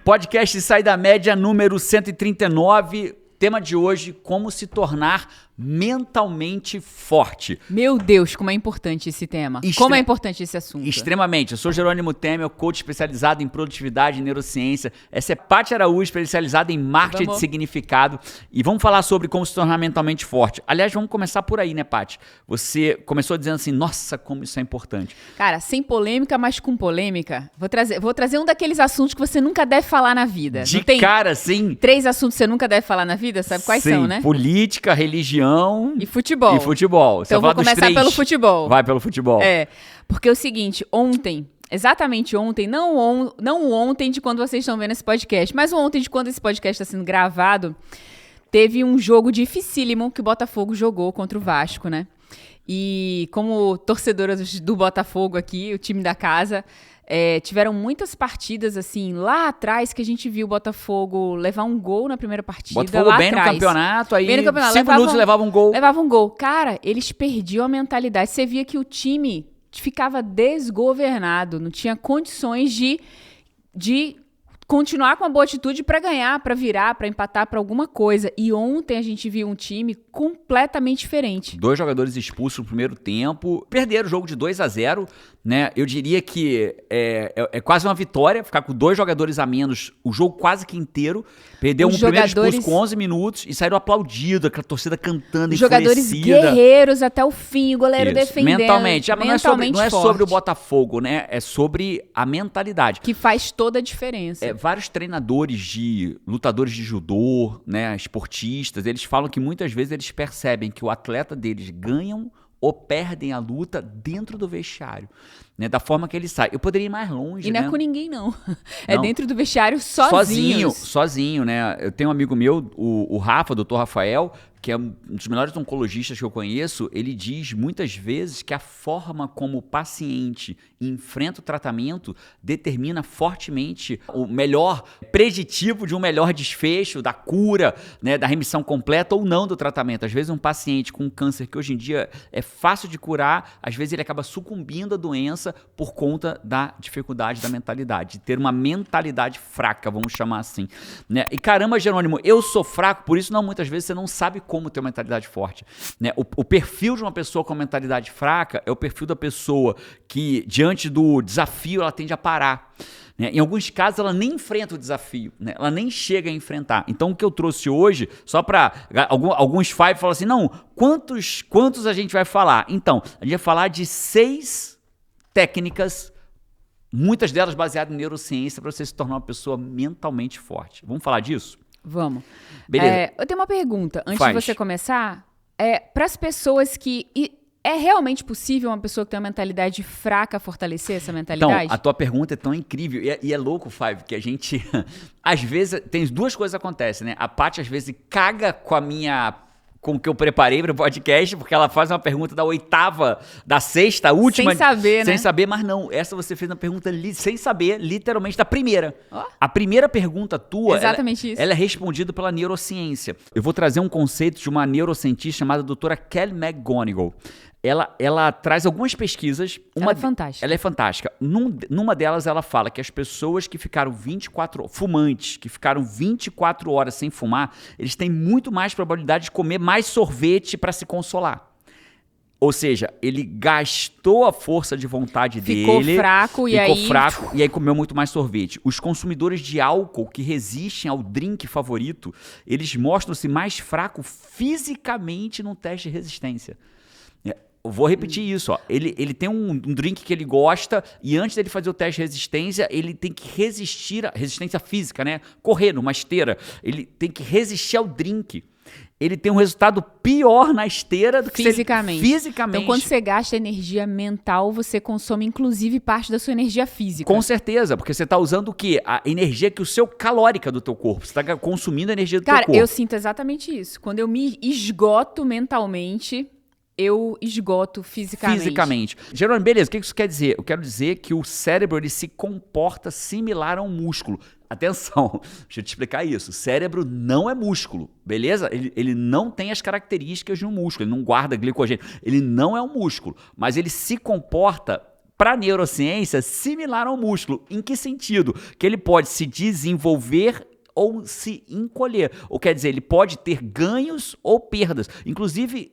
Podcast Sai da Média número 139. Tema de hoje, como se tornar mentalmente forte. Meu Deus, como é importante esse tema. Como é importante esse assunto. Extremamente. Eu sou Jerônimo Temer, coach especializado em produtividade e neurociência. Essa é Paty Araújo, especializada em marketing de significado. E vamos falar sobre como se tornar mentalmente forte. Aliás, vamos começar por aí, né, Paty? Você começou dizendo assim, nossa, como isso é importante. Cara, sem polêmica, mas com polêmica, vou trazer um daqueles assuntos que você nunca deve falar na vida. De cara, sim. 3 assuntos que você nunca deve falar na vida? Sabe quais são, né? Política, religião e futebol. Então vou começar pelo futebol. Vai pelo futebol. Porque é o seguinte, exatamente ontem, não ontem de quando vocês estão vendo esse podcast, mas ontem de quando esse podcast está sendo gravado, teve um jogo dificílimo que o Botafogo jogou contra o Vasco, né? E como torcedora do Botafogo aqui, o time da casa, tiveram muitas partidas, assim, lá atrás, que a gente viu o Botafogo levar um gol na primeira partida. Botafogo lá bem atrás. No campeonato, aí bem no campeonato, 5 minutos levava um gol. Levava um gol. Cara, eles perdiam a mentalidade. Você via que o time ficava desgovernado, não tinha condições de continuar com a boa atitude para ganhar, para virar, para empatar, para alguma coisa. E ontem a gente viu um time completamente diferente. 2 jogadores expulsos no primeiro tempo, perderam o jogo de 2-0, né? Eu diria que é quase uma vitória ficar com 2 jogadores a menos o jogo quase que inteiro. Perdeu primeiro expulso com 11 minutos e saíram aplaudidos, aquela torcida cantando, jogadores guerreiros até o fim, o goleiro defendendo. Mentalmente. Não é sobre o Botafogo, né? É sobre a mentalidade. Que faz toda a diferença. Vários treinadores lutadores de judô, né, esportistas, eles falam que muitas vezes eles percebem que o atleta deles ganham ou perdem a luta dentro do vestiário, né, da forma que ele sai. Eu poderia ir mais longe, e não né? É com ninguém, não. É dentro do vestiário sozinho, né? Eu tenho um amigo meu, o Rafa, o Dr. Rafael, que é um dos melhores oncologistas que eu conheço. Ele diz muitas vezes que a forma como o paciente enfrenta o tratamento determina fortemente o melhor preditivo de um melhor desfecho, da cura, né, da remissão completa ou não do tratamento. Às vezes um paciente com câncer que hoje em dia é fácil de curar, às vezes ele acaba sucumbindo à doença por conta da dificuldade da mentalidade, de ter uma mentalidade fraca, vamos chamar assim, né? E caramba, Jerônimo, eu sou fraco, por isso muitas vezes você não sabe como ter uma mentalidade forte, né? O perfil de uma pessoa com mentalidade fraca é o perfil da pessoa que, diante do desafio, ela tende a parar, né? Em alguns casos, ela nem enfrenta o desafio, né? Ela nem chega a enfrentar. Então, o que eu trouxe hoje, só para alguns five falam assim, não, quantos a gente vai falar? Então, a gente vai falar de 6 técnicas, muitas delas baseadas em neurociência, para você se tornar uma pessoa mentalmente forte. Vamos falar disso? Vamos. Beleza. Eu tenho uma pergunta. Antes de você começar, para as pessoas que... É realmente possível uma pessoa que tem uma mentalidade fraca fortalecer essa mentalidade? Então, a tua pergunta é tão incrível. E é louco, Five, que a gente... Às vezes, tem 2 coisas que acontecem, né? A Paty, às vezes, caga com o que eu preparei para o podcast, porque ela faz uma pergunta da 8ª, da 6ª, a última. Sem saber, né? Sem saber, mas não. Essa você fez uma pergunta sem saber, literalmente, da primeira. Oh. A primeira pergunta tua, exatamente isso. Ela é respondida pela neurociência. Eu vou trazer um conceito de uma neurocientista chamada doutora Kelly McGonigal. Ela traz algumas pesquisas. Ela é fantástica. Ela é fantástica. Numa delas, ela fala que as pessoas que ficaram fumantes, que ficaram 24 horas sem fumar, eles têm muito mais probabilidade de comer mais sorvete para se consolar. Ou seja, ele gastou a força de vontade dele. Ficou fraco e aí comeu muito mais sorvete. Os consumidores de álcool que resistem ao drink favorito, eles mostram-se mais fracos fisicamente no teste de resistência. Eu vou repetir isso, ó. Ele tem um drink que ele gosta e antes dele fazer o teste de resistência, ele tem que resistir, resistência física, né? Correr numa esteira. Ele tem que resistir ao drink. Ele tem um resultado pior na esteira do que fisicamente. Fisicamente. Então, quando você gasta energia mental, você consome, inclusive, parte da sua energia física. Com certeza, porque você está usando o quê? A energia calórica do teu corpo. Você está consumindo a energia do teu corpo. Cara, eu sinto exatamente isso. Quando eu me esgoto mentalmente, eu esgoto fisicamente. Jerônimo, beleza, o que isso quer dizer? Eu quero dizer que o cérebro ele se comporta similar a um músculo. Atenção, deixa eu te explicar isso. O cérebro não é músculo, beleza? Ele não tem as características de um músculo, ele não guarda glicogênio. Ele não é um músculo, mas ele se comporta para a neurociência, similar ao músculo. Em que sentido? Que ele pode se desenvolver ou se encolher. Ou quer dizer, ele pode ter ganhos ou perdas. Inclusive,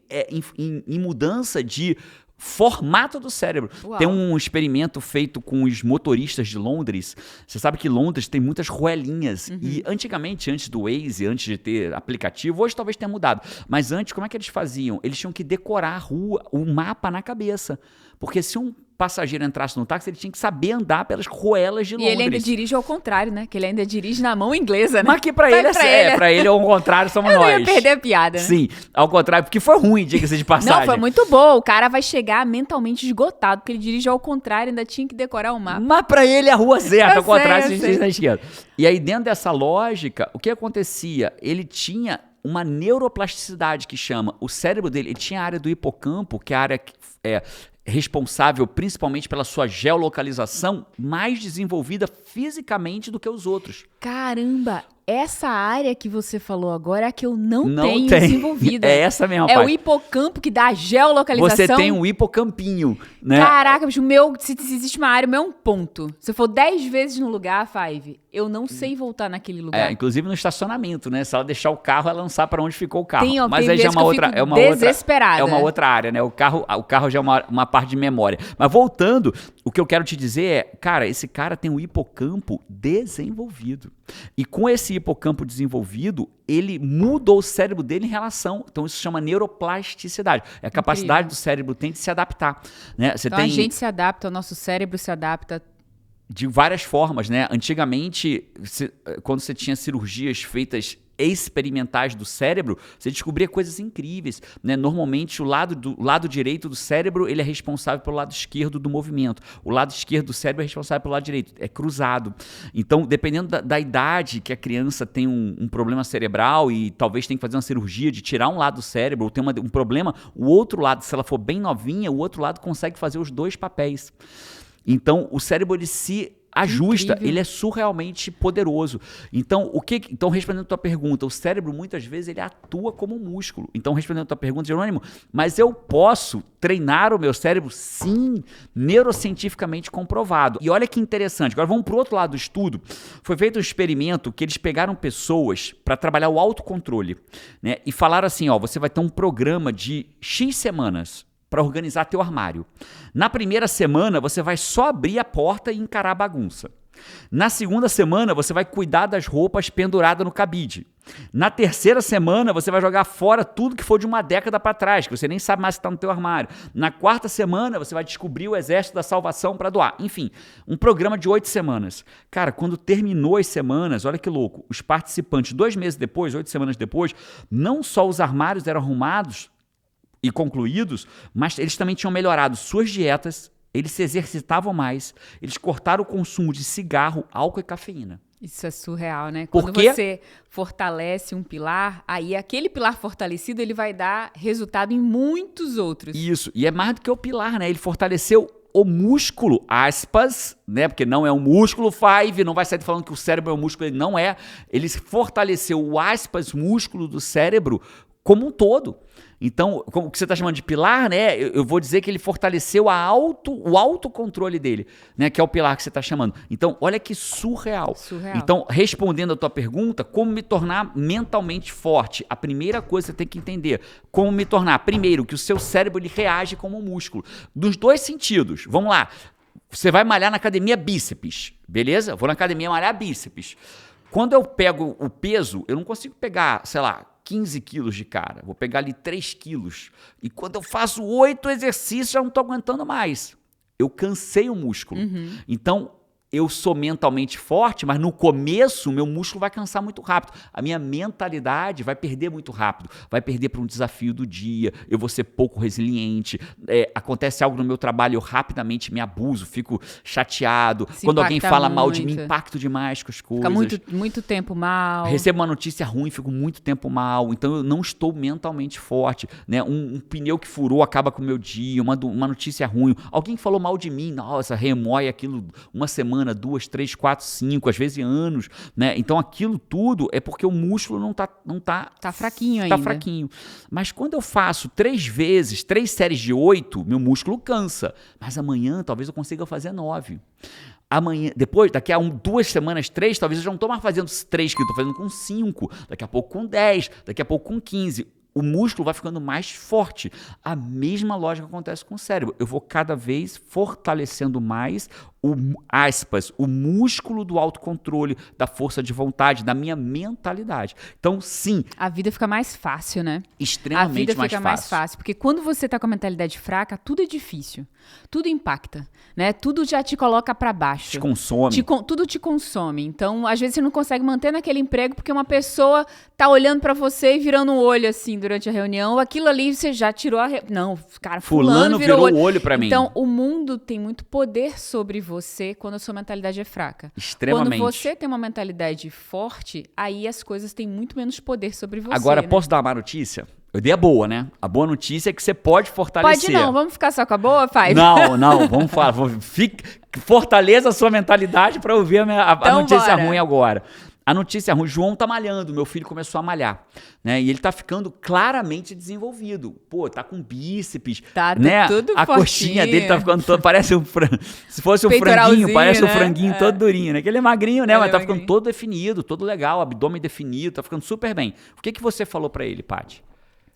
em mudança de formato do cérebro. Uau. Tem um experimento feito com os motoristas de Londres. Você sabe que Londres tem muitas ruelinhas. E antigamente, antes do Waze, antes de ter aplicativo, hoje talvez tenha mudado. Mas antes, como é que eles faziam? Eles tinham que decorar a rua, o mapa na cabeça. Porque se um passageiro entrasse no táxi, ele tinha que saber andar pelas ruelas de Londres. E ele ainda dirige ao contrário, né? Que ele ainda dirige na mão inglesa, né? Mas que pra ele ao contrário somos Eu nós. não ia perder a piada, né? Sim, ao contrário, porque foi ruim, diga-se de passagem. Não, foi muito bom. O cara vai chegar mentalmente esgotado, porque ele dirige ao contrário, ainda tinha que decorar o mapa. Mas pra ele é a rua certa, ao contrário, se a eu gente sei. dirige na esquerda. E aí, dentro dessa lógica, o que acontecia? Ele tinha uma neuroplasticidade que chama, o cérebro dele, ele tinha a área do hipocampo, que é a área que responsável principalmente pela sua geolocalização, mais desenvolvida fisicamente do que os outros. Caramba, essa área que você falou agora é a que eu não tenho tem. desenvolvida. É essa mesmo, É pai. o hipocampo que dá a geolocalização. Você tem um hipocampinho, né? Caraca, bicho, o meu, se existe uma área, o meu é um ponto. Se eu for 10 vezes no lugar, Five, eu não sei voltar naquele lugar. Inclusive no estacionamento, né? Se ela deixar o carro, ela não sabe para onde ficou o carro. Tem, ó, mas tem aí já é vezes uma que eu outra, fico desesperada. é uma outra área, né? O carro já é uma parte de memória. Mas voltando, o que eu quero te dizer é, cara, esse cara tem um hipocampo desenvolvido. E com esse hipocampo desenvolvido, ele mudou o cérebro dele em relação. Então isso se chama neuroplasticidade. É a capacidade do cérebro tem de se adaptar, né? Você Então tem a gente se adapta, o nosso cérebro se adapta. de várias formas, né? Antigamente, quando você tinha cirurgias feitas experimentais do cérebro, você descobria coisas incríveis, né? Normalmente, o lado direito do cérebro, ele é responsável pelo lado esquerdo do movimento. O lado esquerdo do cérebro é responsável pelo lado direito. É cruzado. Então, dependendo da idade que a criança tem um problema cerebral e talvez tenha que fazer uma cirurgia de tirar um lado do cérebro ou tem um problema, o outro lado, se ela for bem novinha, o outro lado consegue fazer os dois papéis. Então, o cérebro, ele se ajusta, Incrível. ele é surrealmente poderoso. Então, respondendo a tua pergunta, o cérebro, muitas vezes, ele atua como um músculo. Então, respondendo a tua pergunta, Jerônimo, mas eu posso treinar o meu cérebro? Sim, neurocientificamente comprovado. E olha que interessante, agora vamos para o outro lado do estudo. Foi feito um experimento que eles pegaram pessoas para trabalhar o autocontrole, né? E falaram assim, ó, você vai ter um programa de X semanas para organizar teu armário. Na primeira semana, você vai só abrir a porta e encarar a bagunça. Na segunda semana, você vai cuidar das roupas penduradas no cabide. Na terceira semana, você vai jogar fora tudo que for de uma década para trás, que você nem sabe mais se está no teu armário. Na quarta semana, você vai descobrir o Exército da Salvação para doar. Enfim, um programa de 8 semanas. Cara, quando terminou as semanas, olha que louco, os participantes, 2 meses depois, 8 semanas depois, não só os armários eram arrumados e concluídos, mas eles também tinham melhorado suas dietas, eles se exercitavam mais, eles cortaram o consumo de cigarro, álcool e cafeína. Isso é surreal, né? Por Quando quê? você fortalece um pilar, aí aquele pilar fortalecido, ele vai dar resultado em muitos outros. Isso, e é mais do que o pilar, né? Ele fortaleceu o músculo, aspas, né? Porque não é um músculo, Five, não vai sair falando que o cérebro é um músculo, ele não é. Ele fortaleceu o aspas, músculo do cérebro como um todo. Então, o que você está chamando de pilar, né? Eu vou dizer que ele fortaleceu o autocontrole dele, né? Que é o pilar que você está chamando. Então, olha que surreal. Então, respondendo a tua pergunta, como me tornar mentalmente forte? A primeira coisa que você tem que entender, como me tornar? Primeiro, que o seu cérebro ele reage como um músculo. Dos dois sentidos. Vamos lá. Você vai malhar na academia bíceps, beleza? Vou na academia malhar bíceps. Quando eu pego o peso, eu não consigo pegar, sei lá, 15 quilos de cara, vou pegar ali 3 quilos. E quando eu faço 8 exercícios, já não estou aguentando mais. Eu cansei o músculo. Então, eu sou mentalmente forte, mas no começo o meu músculo vai cansar muito rápido. A minha mentalidade vai perder muito rápido. Vai perder para um desafio do dia, eu vou ser pouco resiliente. Acontece algo no meu trabalho, eu rapidamente me abuso, fico chateado. Quando alguém fala mal de mim, impacto demais com as coisas. Fica muito tempo mal. Recebo uma notícia ruim, fico muito tempo mal. Então eu não estou mentalmente forte, né? Um pneu que furou acaba com o meu dia, uma notícia ruim. Alguém falou mal de mim, nossa, remói aquilo uma semana. semana, 2, 3, 4, 5, às vezes anos, né? Então aquilo tudo é porque o músculo não tá fraquinho ainda. Tá fraquinho. Mas quando eu faço 3 vezes, 3 séries de 8, meu músculo cansa. Mas amanhã talvez eu consiga fazer 9. Amanhã, depois, daqui a 2 semanas, 3, talvez eu já não estou mais fazendo 3 que eu estou fazendo com 5, daqui a pouco com 10, daqui a pouco com 15. O músculo vai ficando mais forte. A mesma lógica acontece com o cérebro. Eu vou cada vez fortalecendo mais o músculo do autocontrole, da força de vontade, da minha mentalidade. Então, sim. A vida fica mais fácil, né? Extremamente mais fácil. A vida fica mais fácil. Porque quando você tá com a mentalidade fraca, tudo é difícil. Tudo impacta, né? Tudo já te coloca para baixo. Te consome. Tudo te consome. Então, às vezes você não consegue manter naquele emprego porque uma pessoa tá olhando para você e virando um olho assim durante a reunião. Aquilo ali você já tirou Não, cara, fulano virou o olho para mim. Então, o mundo tem muito poder sobre você quando a sua mentalidade é fraca. Extremamente. Quando você tem uma mentalidade forte, aí as coisas têm muito menos poder sobre você. Agora, né? posso dar uma má notícia? Eu dei a boa, né? A boa notícia é que você pode fortalecer. Pode não, vamos ficar só com a boa, Five? Não, vamos falar. Fortaleça a sua mentalidade para ouvir a notícia ruim agora. A notícia ruim, João tá malhando, meu filho começou a malhar, né? E ele tá ficando claramente desenvolvido. Pô, tá com bíceps, tá, né? Tudo a fortinho. Coxinha dele tá ficando todo, parece um se fosse um franguinho, parece um franguinho todo durinho, né? Que ele é magrinho, né? Mas tá ficando todo definido, todo legal, abdômen definido, tá ficando super bem. O que você falou para ele, Paty?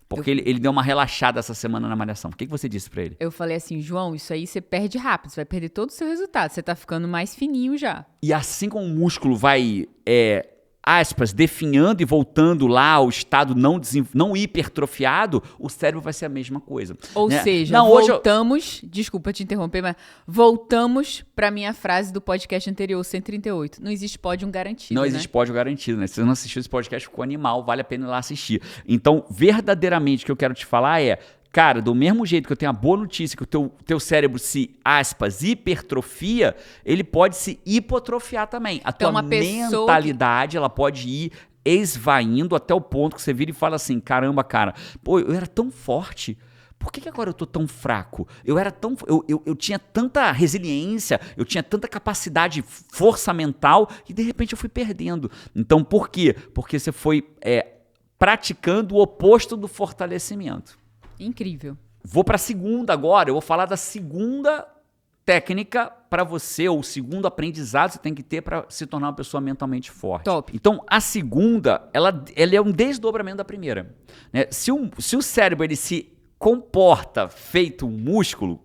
Porque ele deu uma relaxada essa semana na malhação. O que você disse pra ele? Eu falei assim, João, isso aí você perde rápido, você vai perder todo o seu resultado. Você tá ficando mais fininho já. E assim como o músculo vai, aspas, definhando e voltando lá ao estado não hipertrofiado, o cérebro vai ser a mesma coisa. Ou né? seja, voltamos, desculpa te interromper, mas voltamos pra minha frase do podcast anterior, 138. Não existe pódio garantido, Não existe pódio garantido, né? Se você não assistiu esse podcast, ficou animal, vale a pena ir lá assistir. Então, verdadeiramente, o que eu quero te falar é, cara, do mesmo jeito que eu tenho a boa notícia que o teu cérebro se, aspas, hipertrofia, ele pode se hipotrofiar também. A tua mentalidade, ela pode ir esvaindo até o ponto que você vira e fala assim, caramba, cara, pô, eu era tão forte. Por que agora eu tô tão fraco? Eu tinha tanta resiliência, eu tinha tanta capacidade, força mental, e de repente eu fui perdendo. Então, por quê? Porque você foi praticando o oposto do fortalecimento. Incrível. Vou para a segunda agora. Eu vou falar da segunda técnica para você, ou o segundo aprendizado que você tem que ter para se tornar uma pessoa mentalmente forte. Top. Então, a segunda, ela é um desdobramento da primeira. Né? Se o cérebro ele se comporta feito um músculo,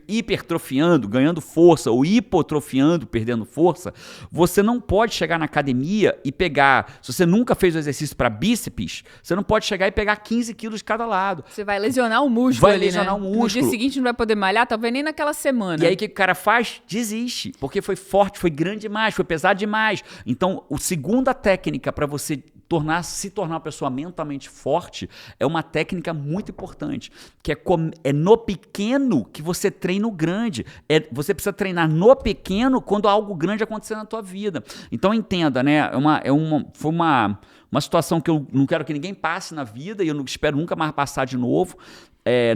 hipertrofiando, ganhando força, ou hipotrofiando, perdendo força, você não pode chegar na academia e pegar, se você nunca fez o exercício para bíceps, você não pode chegar e pegar 15 quilos de cada lado. Você vai lesionar o músculo o músculo. No dia seguinte não vai poder malhar, talvez nem naquela semana. E aí o que o cara faz? Desiste, porque foi forte, foi grande demais, foi pesado demais. Então, a segunda técnica para você se tornar uma pessoa mentalmente forte é uma técnica muito importante, que é no pequeno que você treina o grande. Você precisa treinar no pequeno quando algo grande acontecer na tua vida. Então entenda, né? Foi uma situação que eu não quero que ninguém passe na vida e eu não espero nunca mais passar de novo.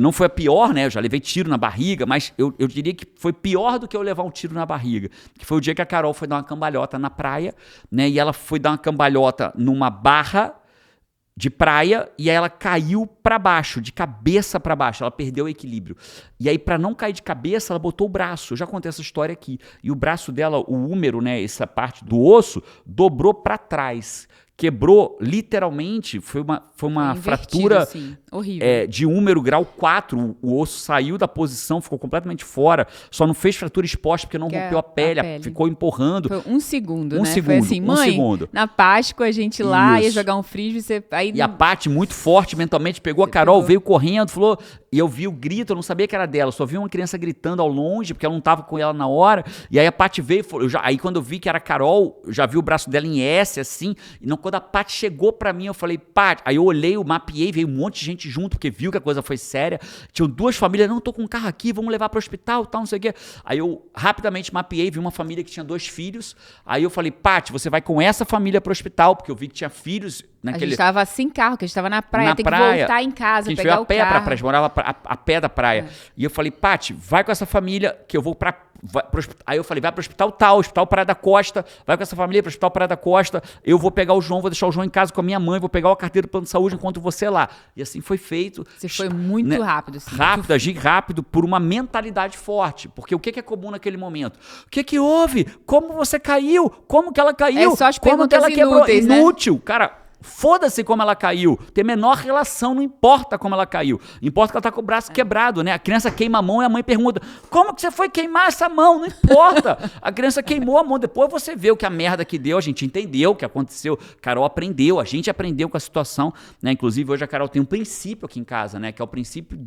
Não foi a pior, né? Eu já levei tiro na barriga, mas eu diria que foi pior do que eu levar um tiro na barriga. Que foi o dia que a Carol foi dar uma cambalhota na praia, né? E ela foi dar uma cambalhota numa barra de praia e aí ela caiu para baixo, de cabeça para baixo. Ela perdeu o equilíbrio. E aí, para não cair de cabeça, ela botou o braço. Eu já contei essa história aqui. E o braço dela, o húmero, né? Essa parte do osso, dobrou para trás. Quebrou, literalmente, foi uma fratura assim, horrível. De húmero grau 4, o osso saiu da posição, ficou completamente fora, só não fez fratura exposta porque não rompeu a pele, ficou empurrando. Foi um segundo, né? Segundo, foi assim, mãe, na Páscoa a gente lá ia jogar um frisbee, E a Paty, muito forte mentalmente, pegou a Carol, veio correndo, falou, e eu vi o grito, eu não sabia que era dela, só vi uma criança gritando ao longe, porque ela não estava com ela na hora, e aí a Paty veio e falou, aí quando eu vi que era a Carol, eu já vi o braço dela em S, assim, e não, quando a Paty chegou pra mim, eu falei, Paty, aí eu olhei, eu mapeei, veio um monte de gente junto, porque viu que a coisa foi séria, tinham 2 famílias, não, tô com um carro aqui, vamos levar pro hospital, tal, não sei o quê. Aí eu rapidamente mapeei, vi uma família que tinha 2 filhos, aí eu falei, Paty, você vai com essa família pro hospital, porque eu vi que tinha filhos naquele... A gente tava sem carro, que a gente tava na praia, tem que voltar em casa, pegar o carro. A gente veio a pé pra praia, a gente morava a pé da praia. E eu falei, Paty, vai com essa família, que eu vou Aí eu falei, vai pro hospital tal, hospital Praia da Costa, vai com essa família pro hospital Praia da Costa, eu vou pegar o João, vou deixar o João em casa com a minha mãe, vou pegar a carteira do plano de saúde enquanto você lá. E assim foi feito. Você foi muito rápido. Assim, rápido, agi rápido por uma mentalidade forte. Porque o que é comum naquele momento? O que houve? Como você caiu? Como que ela caiu? É só as como que ela quebrou? inúteis, Inútil, né? Cara. Foda-se como ela caiu. Tem menor relação, não importa como ela caiu. Importa que ela tá com o braço quebrado, né? A criança queima a mão e a mãe pergunta, como que você foi queimar essa mão? Não importa. A criança queimou a mão. Depois você vê o que a merda que deu, a gente entendeu o que aconteceu. Carol aprendeu, a gente aprendeu com a situação, né? Inclusive, hoje a Carol tem um princípio aqui em casa, né? Que é o princípio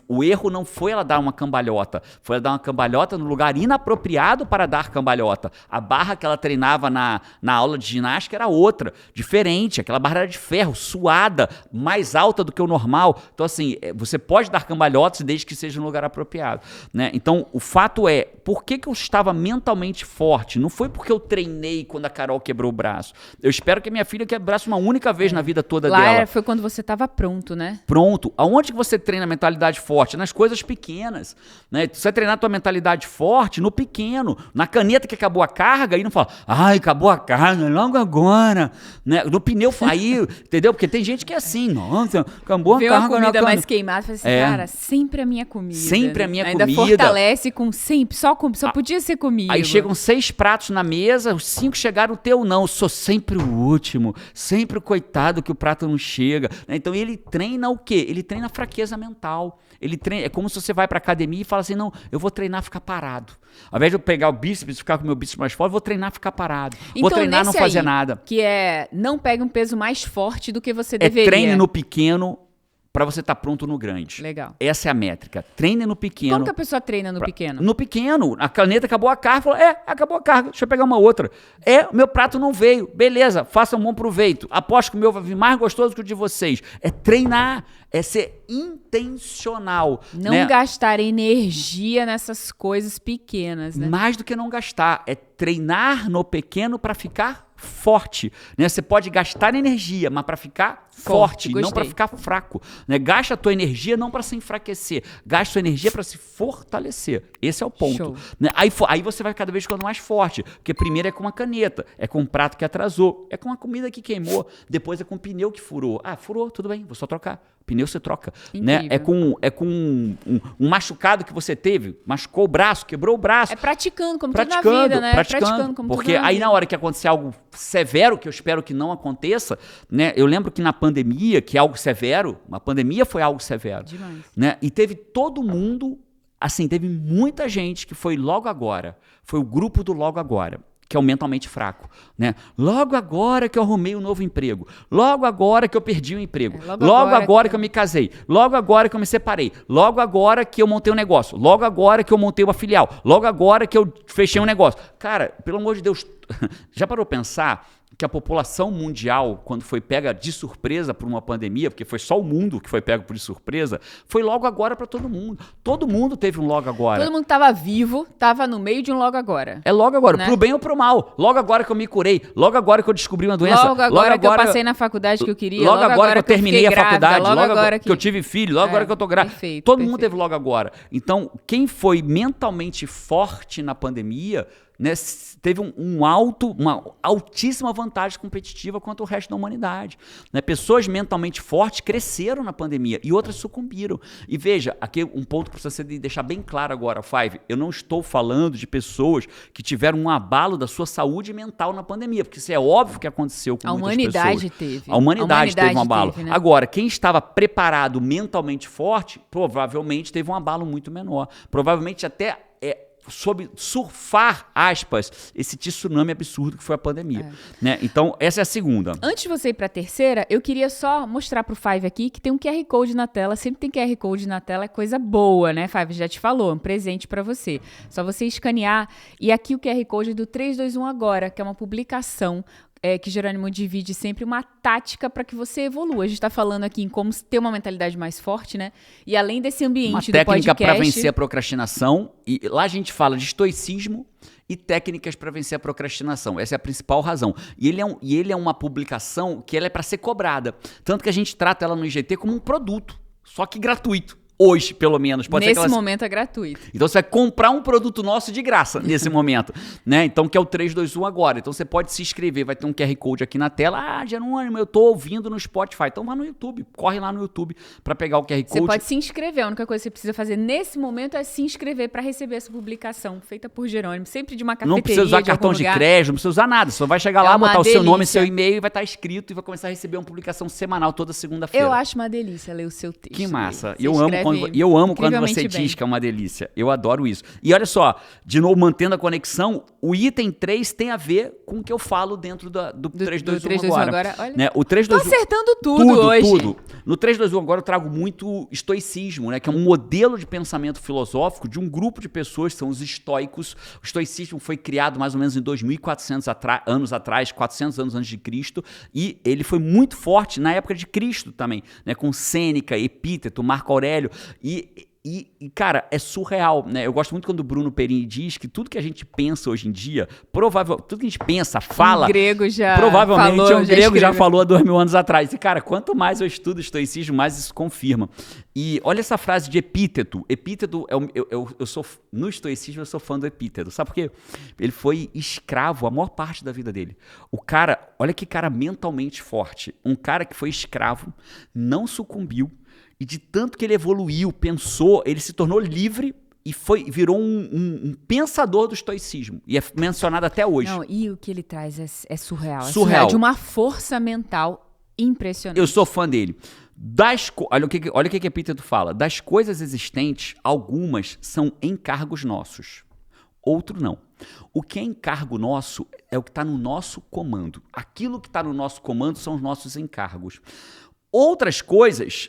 o erro não foi ela dar uma cambalhota, foi ela dar uma cambalhota no lugar inapropriado para dar cambalhota. A barra que ela treinava na aula de ginástica era outra, diferente. Aquela barra era de ferro, suada, mais alta do que o normal. Então, assim, você pode dar cambalhotas desde que seja no lugar apropriado, né? Então, o fato é, por que eu estava mentalmente forte? Não foi porque eu treinei quando a Carol quebrou o braço. Eu espero que a minha filha quebre o braço uma única vez na vida toda dela. Lá foi quando você estava pronto, né? Pronto. Aonde que você treina a mentalidade forte? Nas coisas pequenas, né? Você vai treinar a tua mentalidade forte no pequeno, na caneta que acabou a carga, e não fala, ai, acabou a carga, logo agora, né? No pneu aí, entendeu? Porque tem gente que é assim, nossa, acabou a carga. Vê uma comida mais queimada, fala assim, cara, sempre a minha comida. Sempre a minha ainda comida. Ainda fortalece com sempre, só podia ser comigo. Aí chegam 6 pratos na mesa, os 5 chegaram, o teu não, eu sou sempre o último, sempre o coitado que o prato não chega. Então ele treina o quê? Ele treina a fraqueza mental. Ele treina, é como se você vai pra academia e fala assim, não, eu vou treinar ficar parado. Ao invés de eu pegar o bíceps e ficar com o meu bíceps mais forte, eu vou treinar ficar parado. Então, vou treinar não fazer nada. Que é, não pegue um peso mais forte do que você deveria. Treine no pequeno para você estar pronto no grande. Legal. Essa é a métrica. Treine no pequeno. Como que a pessoa treina no pequeno? No pequeno. A caneta acabou a carga. Falou, acabou a carga. Deixa eu pegar uma outra. Meu prato não veio. Beleza, faça um bom proveito. Aposto que o meu vai vir mais gostoso que o de vocês. É treinar. É ser intencional. Não gastar energia nessas coisas pequenas, né? Mais do que não gastar. É treinar no pequeno para ficar forte, né? Você pode gastar energia, mas para ficar forte, não para ficar fraco, né? Gasta a tua energia não para se enfraquecer, gasta a tua energia para se fortalecer. Esse é o ponto, né? Aí você vai cada vez ficando mais forte, porque primeiro é com uma caneta, é com um prato que atrasou, é com uma comida que queimou, depois é com um pneu que furou. Furou, tudo bem, vou só trocar. Pneu você troca, né? É com um machucado que você teve, machucou o braço, quebrou o braço. É praticando, como tudo na vida, né? Praticando, como porque tudo aí na hora que acontecer algo severo, que eu espero que não aconteça, né? Eu lembro que na pandemia, que é algo severo, a pandemia foi algo severo. Demais. Né? E teve todo mundo, assim, teve muita gente que foi logo agora, foi o grupo do logo agora, que é o mentalmente fraco, né? Logo agora que eu arrumei um novo emprego, logo agora que eu perdi o emprego, logo agora que eu me casei, logo agora que eu me separei, logo agora que eu montei um negócio, logo agora que eu montei uma filial, logo agora que eu fechei um negócio. Cara, pelo amor de Deus, já parou pra pensar que a população mundial, quando foi pega de surpresa por uma pandemia, porque foi só o mundo que foi pego por surpresa, foi logo agora para todo mundo. Todo mundo teve um logo agora. Todo mundo estava vivo, estava no meio de um logo agora. É logo agora, né? Pro bem ou pro mal. Logo agora que eu me curei, logo agora que eu descobri uma doença. Logo agora que eu passei na faculdade que eu queria. Logo agora que eu terminei a faculdade. Logo agora que eu tive filho. Logo agora que eu tô grávida. Todo mundo teve logo agora. Então, quem foi mentalmente forte na pandemia, né, teve uma altíssima vantagem competitiva contra o resto da humanidade. Né? Pessoas mentalmente fortes cresceram na pandemia e outras sucumbiram. E veja, aqui um ponto que precisa deixar bem claro agora, Five, eu não estou falando de pessoas que tiveram um abalo da sua saúde mental na pandemia, porque isso é óbvio que aconteceu com muitas pessoas. A humanidade teve um abalo. Né? Agora, quem estava preparado mentalmente forte, provavelmente teve um abalo muito menor. Provavelmente até soube surfar, aspas, esse tsunami absurdo que foi a pandemia. Né? Então, essa é a segunda. Antes de você ir para a terceira, eu queria só mostrar para o Five aqui que tem um QR Code na tela. Sempre tem QR Code na tela, é coisa boa, né, Five? Já te falou, um presente para você. Só você escanear. E aqui o QR Code do 321 Agora, que é uma publicação que Jerônimo divide sempre uma tática para que você evolua. A gente está falando aqui em como ter uma mentalidade mais forte, né? E além desse ambiente do podcast... Uma técnica para vencer a procrastinação. E lá a gente fala de estoicismo e técnicas para vencer a procrastinação. Essa é a principal razão. E ele é uma publicação que ela é para ser cobrada. Tanto que a gente trata ela no IGT como um produto, só que gratuito. Hoje, pelo menos. Pode ser Nesse momento é gratuito. Então, você vai comprar um produto nosso de graça nesse momento, né? Então, que é o 321 agora. Então, você pode se inscrever, vai ter um QR Code aqui na tela. Ah, Jerônimo, eu tô ouvindo no Spotify. Então, vá no YouTube, corre lá no YouTube para pegar o QR Code. Você pode se inscrever. A única coisa que você precisa fazer nesse momento é se inscrever para receber essa publicação feita por Jerônimo, sempre de uma cafeteria. Não precisa usar cartão de crédito, não precisa usar nada. Só vai chegar lá, botar o seu nome, seu e-mail, vai estar escrito e vai começar a receber uma publicação semanal toda segunda-feira. Eu acho uma delícia ler o seu texto. Que massa. Eu amo quando você diz que é uma delícia. Eu adoro isso. E olha só, de novo, mantendo a conexão, o item 3 tem a ver com o que eu falo dentro do 321 agora. Olha, né? O 321, tô acertando tudo hoje. Tudo. No 321 agora eu trago muito estoicismo, né? Que é um modelo de pensamento filosófico de um grupo de pessoas, são os estoicos. O estoicismo foi criado mais ou menos em 2.400 anos atrás, 400 anos antes de Cristo, e ele foi muito forte na época de Cristo também, né? Com Sêneca, Epíteto, Marco Aurélio, e, cara, é surreal, né? Eu gosto muito quando o Bruno Perini diz que tudo que a gente pensa hoje em dia, tudo que a gente pensa, fala... Um grego já provavelmente falou, um grego já falou há 2000 anos atrás. E, cara, quanto mais eu estudo estoicismo, mais isso confirma. E olha essa frase de Epíteto. Epíteto, no estoicismo, eu sou fã do Epíteto. Sabe por quê? Ele foi escravo a maior parte da vida dele. O cara, olha que cara mentalmente forte. Um cara que foi escravo, não sucumbiu, e de tanto que ele evoluiu, pensou, ele se tornou livre e virou um pensador do estoicismo. E é mencionado até hoje. Não, e o que ele traz é surreal. Surreal. É de uma força mental impressionante. Eu sou fã dele. Olha o que Epíteto fala. Das coisas existentes, algumas são encargos nossos. Outro não. O que é encargo nosso é o que está no nosso comando. Aquilo que está no nosso comando são os nossos encargos. Outras coisas,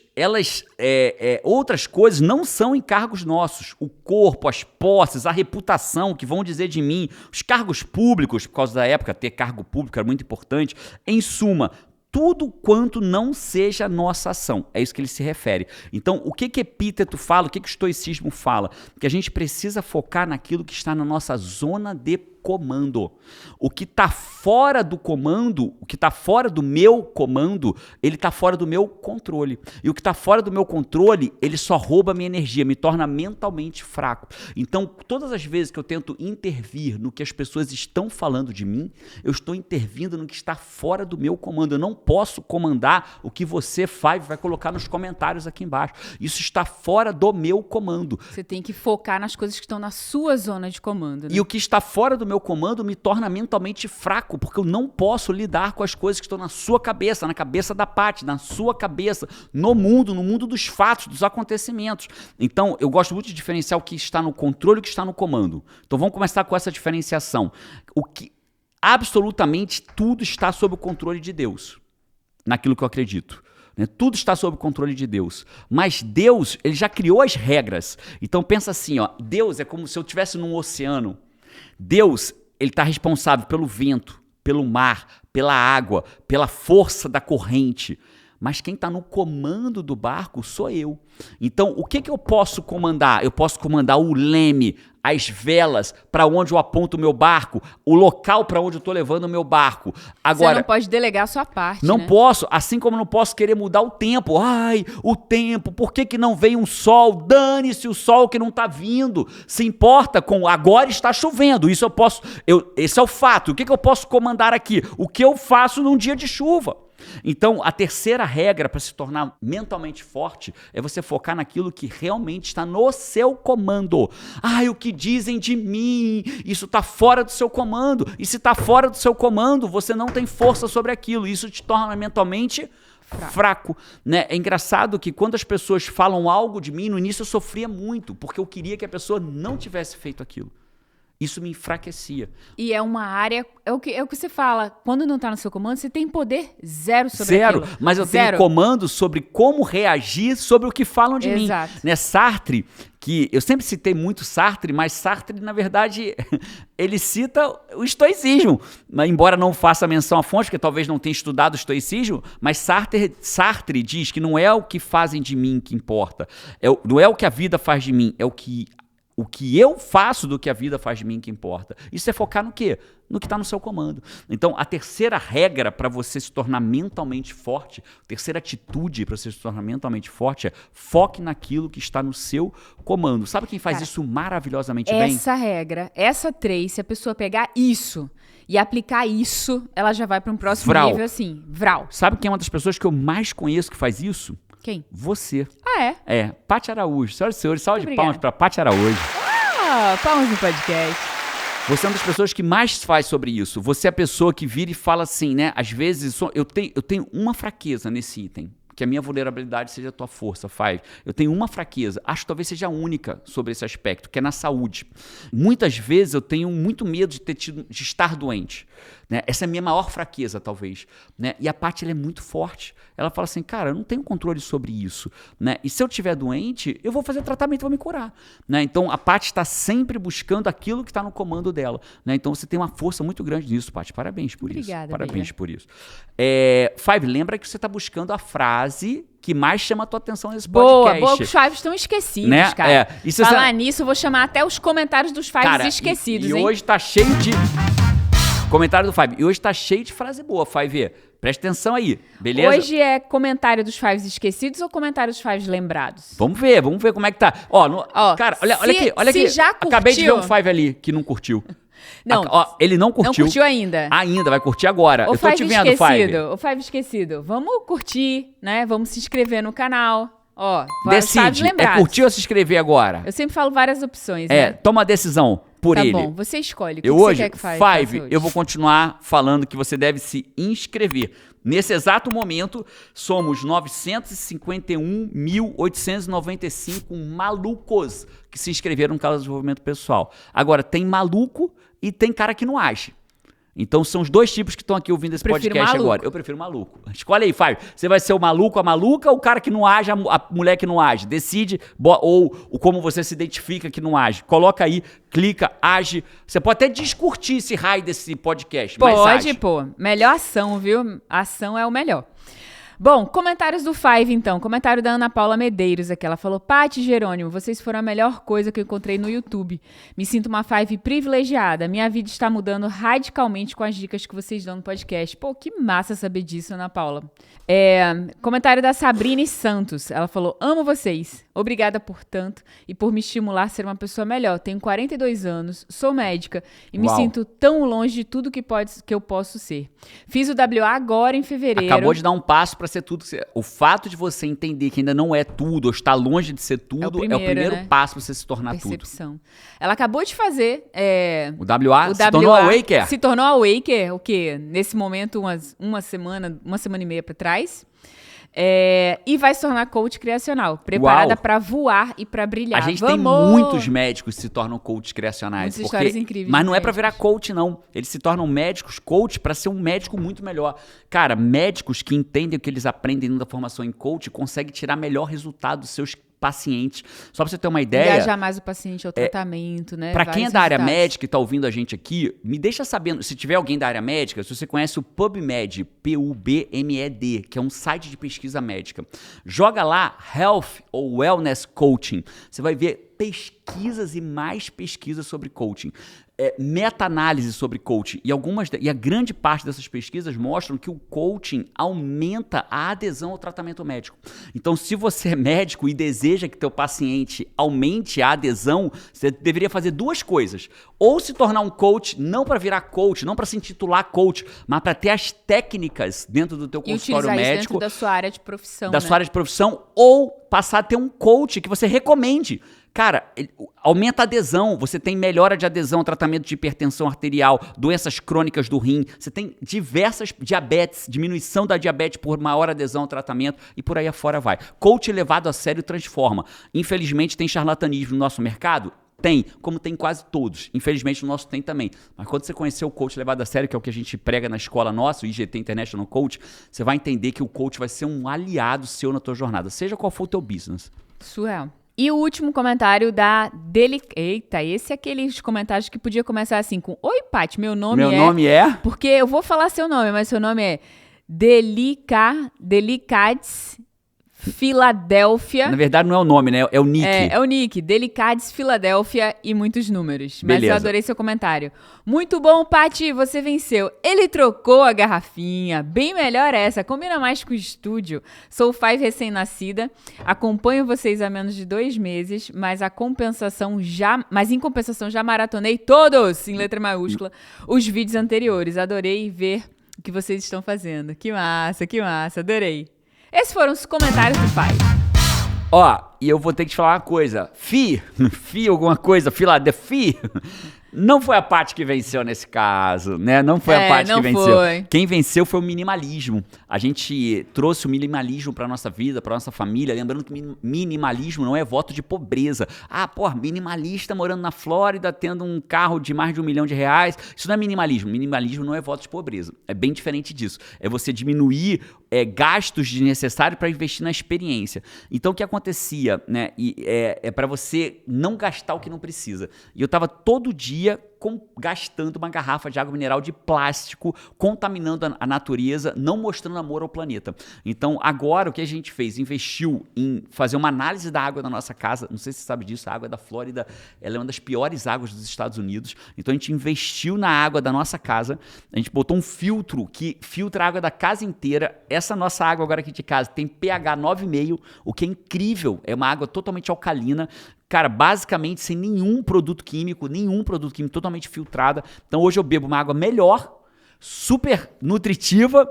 outras coisas não são encargos nossos. O corpo, as posses, a reputação que vão dizer de mim, os cargos públicos, por causa da época, ter cargo público era muito importante. Em suma, tudo quanto não seja nossa ação. É isso que ele se refere. Então, o que Epíteto fala, o que o estoicismo fala? Que a gente precisa focar naquilo que está na nossa zona de comando. O que está fora do comando, o que está fora do meu comando, ele está fora do meu controle. E o que está fora do meu controle, ele só rouba minha energia, me torna mentalmente fraco. Então, todas as vezes que eu tento intervir no que as pessoas estão falando de mim, eu estou intervindo no que está fora do meu comando. Eu não posso comandar o que você vai colocar nos comentários aqui embaixo. Isso está fora do meu comando. Você tem que focar nas coisas que estão na sua zona de comando, né? E o que está fora do meu comando me torna mentalmente fraco, porque eu não posso lidar com as coisas que estão na sua cabeça, na cabeça da Paty, na sua cabeça, no mundo dos fatos, dos acontecimentos. Então, eu gosto muito de diferenciar o que está no controle e o que está no comando. Então, vamos começar com essa diferenciação. Absolutamente tudo está sob o controle de Deus, naquilo que eu acredito. Tudo está sob o controle de Deus. Mas Deus, ele já criou as regras. Então, pensa assim, ó, Deus é como se eu estivesse num oceano. Deus, ele está responsável pelo vento, pelo mar, pela água, pela força da corrente. Mas quem está no comando do barco sou eu. Então, o que eu posso comandar? Eu posso comandar o leme, as velas, para onde eu aponto o meu barco, o local para onde eu estou levando o meu barco. Agora, você não pode delegar a sua parte, não né? posso, assim como não posso querer mudar o tempo. Ai, o tempo, por que não vem um sol? Dane-se o sol que não está vindo. Se importa com agora está chovendo. Isso eu posso, esse é o fato. O que eu posso comandar aqui? O que eu faço num dia de chuva? Então, a terceira regra para se tornar mentalmente forte é você focar naquilo que realmente está no seu comando. O que dizem de mim? Isso está fora do seu comando. E se está fora do seu comando, você não tem força sobre aquilo. Isso te torna mentalmente fraco, né? É engraçado que quando as pessoas falam algo de mim, no início eu sofria muito, porque eu queria que a pessoa não tivesse feito aquilo. Isso me enfraquecia. E é uma área, é o que você fala, quando não está no seu comando, você tem poder zero sobre aquilo. Mas eu tenho comando sobre como reagir sobre o que falam de mim. Né? Sartre, que eu sempre citei muito Sartre, mas Sartre, na verdade, ele cita o estoicismo. Mas, embora não faça menção à fonte, porque talvez não tenha estudado o estoicismo, mas Sartre diz que não é o que fazem de mim que importa. Não é o que a vida faz de mim, é o que o que eu faço do que a vida faz de mim que importa. Isso é focar no quê? No que está no seu comando. Então, a terceira regra para você se tornar mentalmente forte, a terceira atitude para você se tornar mentalmente forte é foque naquilo que está no seu comando. Sabe quem faz isso maravilhosamente bem? Essa regra, essa 3, se a pessoa pegar isso e aplicar isso, ela já vai para um próximo nível assim. Vral. Sabe quem é uma das pessoas que eu mais conheço que faz isso? Quem? Você. Ah, é? É, Paty Araújo. Senhoras e senhores, salve de palmas para Paty Araújo. Palmas no podcast. Você é uma das pessoas que mais faz sobre isso. Você é a pessoa que vira e fala assim, né? Às vezes, eu tenho uma fraqueza nesse item. Que a minha vulnerabilidade seja a tua força, Five. Eu tenho uma fraqueza, acho que talvez seja a única sobre esse aspecto, que é na saúde. Muitas vezes eu tenho muito medo de estar doente. Né? Essa é a minha maior fraqueza, talvez. Né? E a Paty, ela é muito forte. Ela fala assim, cara, eu não tenho controle sobre isso. Né? E se eu estiver doente, eu vou fazer o tratamento e vou me curar. Né? Então, a Paty está sempre buscando aquilo que está no comando dela. Né? Então, você tem uma força muito grande nisso, Paty. Parabéns por isso. Obrigada, Parabéns por isso. Five, lembra que você está buscando a frase que mais chama a tua atenção nesse podcast. Boa, que os Fives estão esquecidos, né? cara. Falar nisso, eu vou chamar até os comentários dos Fives esquecidos, hein? E hoje tá cheio de... Comentário do Five. E hoje tá cheio de frase boa, Five. Presta atenção aí, beleza? Hoje é comentário dos Fives esquecidos ou comentário dos Fives lembrados? Vamos ver como é que tá. Cara, olha aqui. Já curtiu... Acabei de ver um Five ali que não curtiu. Não, ele não curtiu. Não curtiu ainda. Ainda, vai curtir agora. Eu tô te vendo, Five. O Five esquecido. Vamos curtir, né? Vamos se inscrever no canal. Decide, curtir ou se inscrever agora? Eu sempre falo várias opções, né? Toma a decisão por ele. Tá bom, você escolhe. O que você quer que Five, eu vou continuar falando que você deve se inscrever. Nesse exato momento, somos 951.895 malucos que se inscreveram no canal de desenvolvimento pessoal. Agora, tem maluco e tem cara que não age. Então, são os dois tipos que estão aqui ouvindo esse podcast agora. Eu prefiro maluco. Escolhe aí, Five. Você vai ser o maluco, a maluca, ou o cara que não age, a mulher que não age? Decide, ou como você se identifica que não age. Coloca aí, clica, age. Você pode até descurtir esse raio desse podcast. Pode, Melhor ação, viu? A ação é o melhor. Bom, comentários do Five, então. Comentário da Ana Paula Medeiros aqui. Ela falou, Paty e Jerônimo, vocês foram a melhor coisa que eu encontrei no YouTube. Me sinto uma Five privilegiada. Minha vida está mudando radicalmente com as dicas que vocês dão no podcast. Pô, que massa saber disso, Ana Paula. Comentário da Sabrine Santos. Ela falou, amo vocês. Obrigada por tanto e por me estimular a ser uma pessoa melhor. Tenho 42 anos, sou médica e me sinto tão longe de tudo que eu posso ser. Fiz o WA agora em fevereiro. Acabou de dar um passo para ser tudo. O fato de você entender que ainda não é tudo ou está longe de ser tudo é o primeiro passo para você se tornar Percepção. tudo. Ela acabou de fazer o WA se tornou a Waker. Se tornou a Waker, o quê? Nesse momento, uma semana e meia para trás. E vai se tornar coach criacional, preparada para voar e para brilhar. A gente tem muitos médicos que se tornam coaches criacionais. Muitas histórias incríveis. Mas não é para virar coach, não. Eles se tornam médicos, coach, para ser um médico muito melhor. Cara, médicos que entendem o que eles aprendem na formação em coach conseguem tirar melhor resultado dos seus pacientes. Só pra você ter uma ideia... Engajar mais o paciente ao tratamento, né? Pra quem é da área médica e tá ouvindo a gente aqui, me deixa sabendo, se tiver alguém da área médica, se você conhece o PubMed, P-U-B-M-E-D, que é um site de pesquisa médica. Joga lá Health ou Wellness Coaching. Você vai ver pesquisas e mais pesquisas sobre coaching. Meta-análise sobre coaching. E a grande parte dessas pesquisas mostram que o coaching aumenta a adesão ao tratamento médico. Então, se você é médico e deseja que teu paciente aumente a adesão, você deveria fazer duas coisas. Ou se tornar um coach, não para virar coach, não para se intitular coach, mas para ter as técnicas dentro do teu consultório médico. Dentro da sua área de profissão. Da sua área de profissão, ou passar a ter um coach que você recomende. Cara, aumenta a adesão, você tem melhora de adesão, tratamento de hipertensão arterial, doenças crônicas do rim, você tem diversas diabetes, diminuição da diabetes por maior adesão ao tratamento e por aí afora vai. Coach levado a sério transforma. Infelizmente tem charlatanismo no nosso mercado? Tem, como tem quase todos. Infelizmente o nosso tem também. Mas quando você conhecer o coach levado a sério, que é o que a gente prega na escola nossa, o IGT International Coach, você vai entender que o coach vai ser um aliado seu na tua jornada, seja qual for o teu business. Surreal. E o último comentário da Eita, esse é aqueles comentários que podia começar assim com oi, Paty, meu nome é... Porque eu vou falar seu nome, mas seu nome é Delicades Filadélfia. Na verdade, não é o nome, né? É o nick. É o nick. Delicades Filadélfia e muitos números. Mas Beleza. eu adorei seu comentário. Muito bom, Paty, você venceu. Ele trocou a garrafinha. Bem melhor essa. Combina mais com o estúdio. Sou 5 recém-nascida. Acompanho vocês há menos de 2 meses, mas em compensação já maratonei todos, em letra maiúscula, os vídeos anteriores. Adorei ver o que vocês estão fazendo. Que massa, adorei. Esses foram os comentários do pai. Ó, e eu vou ter que te falar uma coisa. Fi alguma coisa, Filadélfia. Não foi a Paty que venceu nesse caso, né? Não foi a Paty que venceu. Foi. Quem venceu foi o minimalismo. A gente trouxe o minimalismo pra nossa vida, pra nossa família. Lembrando que minimalismo não é voto de pobreza. Ah, porra, minimalista morando na Flórida, tendo um carro de mais de R$1 milhão. Isso não é minimalismo. Minimalismo não é voto de pobreza. É bem diferente disso. É você diminuir gastos desnecessários para investir na experiência. Então, o que acontecia, né? É para você não gastar o que não precisa. E eu tava todo dia gastando uma garrafa de água mineral de plástico, contaminando a natureza, não mostrando amor ao planeta. Então, agora, o que a gente fez? Investiu em fazer uma análise da água da nossa casa. Não sei se você sabe disso, a água da Flórida, ela é uma das piores águas dos Estados Unidos. Então, a gente investiu na água da nossa casa. A gente botou um filtro que filtra a água da casa inteira. Essa nossa água agora aqui de casa tem pH 9,5, o que é incrível. É uma água totalmente alcalina. Cara, basicamente sem nenhum produto químico, totalmente filtrada. Então hoje eu bebo uma água melhor, super nutritiva